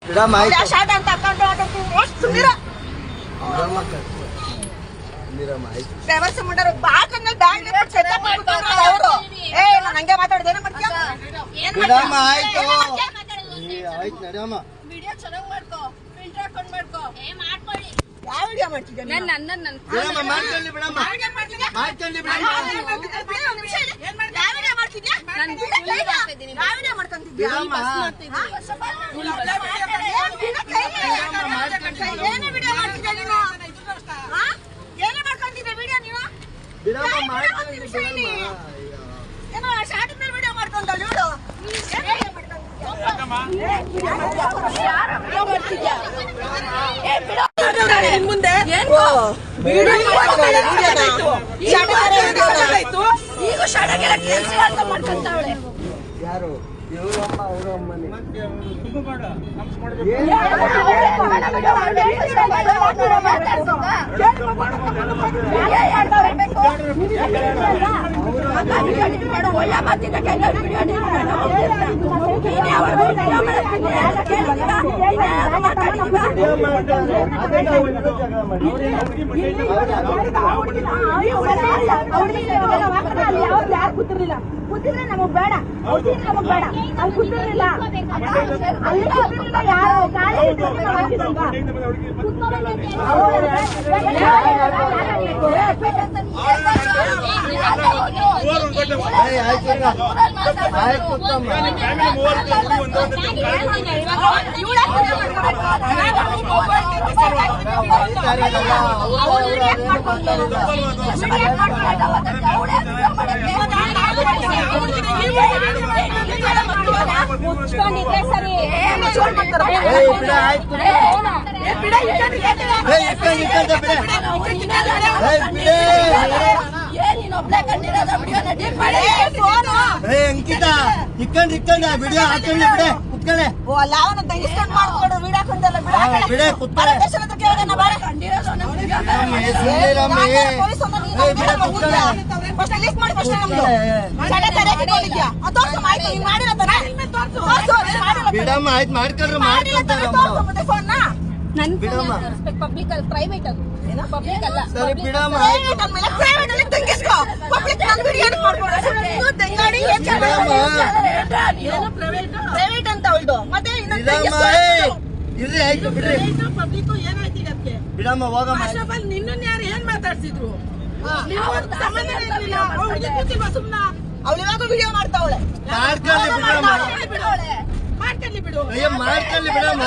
short ಅಂತ ವ್ಯವಸ್ಥೆ ಮಾಡ್ಯಾರ ಬಾಕಂದ್ರೆ ಬ್ಯಾಂಕ್ ಅವರು ಹಂಗೆ ಮಾತಾಡಿದೇನ ಮಾಡ್ತೀಯ ವಿಡಿಯೋ ಚೆನ್ನಾಗಿ ಮಾಡ್ಕೋ ಫಿಲ್ಟರ್ ಹಾಕೊಂಡ್ ಮಾಡ್ಕೋ ಯಾವ ವಿಡಿಯೋ ಮಾಡ್ತಿದ್ದೆ ಏನೇ ಮಾಡ್ಕೊಂತಿದ್ದೆ ವಿಡಿಯೋ ನೀನು ಏನೋ ಶಾರ್ಟ್ ಮೇಲೆ ವಿಡಿಯೋ ಮಾಡ್ಕೊಂಡ ಮುಂದೆ ಈಗ ಶಾರ್ಟ್ ಮಾಡ್ಕೊಂತಾವಳೆ ಯಾರು ಇವರಮ್ಮ ಅವರಮ್ಮನೆ ಕೂತಿರ್ಲಿಲ್ಲ ಕೂತಿದ್ರೆ ನಮಗ್ ಬೇಡ ನಮಗ್ ಬೇಡ ಅಲ್ಲಿ ಕೂತಿರ್ಲಿಲ್ಲ ಯಾರು ಮುಚ್ಕೊಂಡಿದ್ರೆ ಸರಿ ಅಂಕಿತಾ ಇಕ್ಕಂಡ್ ವಿಡಿಯೋ ಹಾಕೊಂಡ್ ಬಿಡೆ ಕುತ್ಕಳೆ ಲಾವನ ತೆಗಿಸ್ಕೊಂಡ್ ಮಾಡ್ಕೊಡು ವಿಡಿಯೋ ಹಾಕೊಂಡಲ್ಲ ಬಿಡೆ ಕುತ್ಕಳೆ ಬಿಡಮ್ಮ ಆಯ್ತು ಮಾಡ್ಕೊಳ್ರಿ ಪಬ್ಲಿಕ್ ಅಲ್ಲ ಪ್ರೈವೇಟ್ ಅದು ಪಬ್ಲಿಕ್ ಅಲ್ಲ ಸರಿ ಬಿಡಮ್ಮ ಪ್ರೈವೇಟ್ ಅಂತ ಅವಳ್ದು ಮತ್ತೆ ಇರ್ರಿ ಆಯ್ತು ಬಿಡ್ರಿ ಪಬ್ಲಿಕ್ ಏನಾಯ್ತು ಇದಕ್ಕೆ ಬಿಡಮ್ಮ ಹೋಗಮ್ಮ ನಿನ್ನ ಯಾರು ಏನ್ ಮಾತಾಡ್ಸಿದ್ರು ಅವಳು ಇವಾಗ ವಿಡಿಯೋ ಮಾಡ್ತಾವಳೆ ಮಾಡ್ಕೊಳ್ಳಿ ಬಿಡಮ್ಮ ಮಾಡ್ಕೊಳ್ಳಿ ಬಿಡು ಮಾಡ್ಕೊಳ್ಳಿ ಬಿಡಮ್ಮ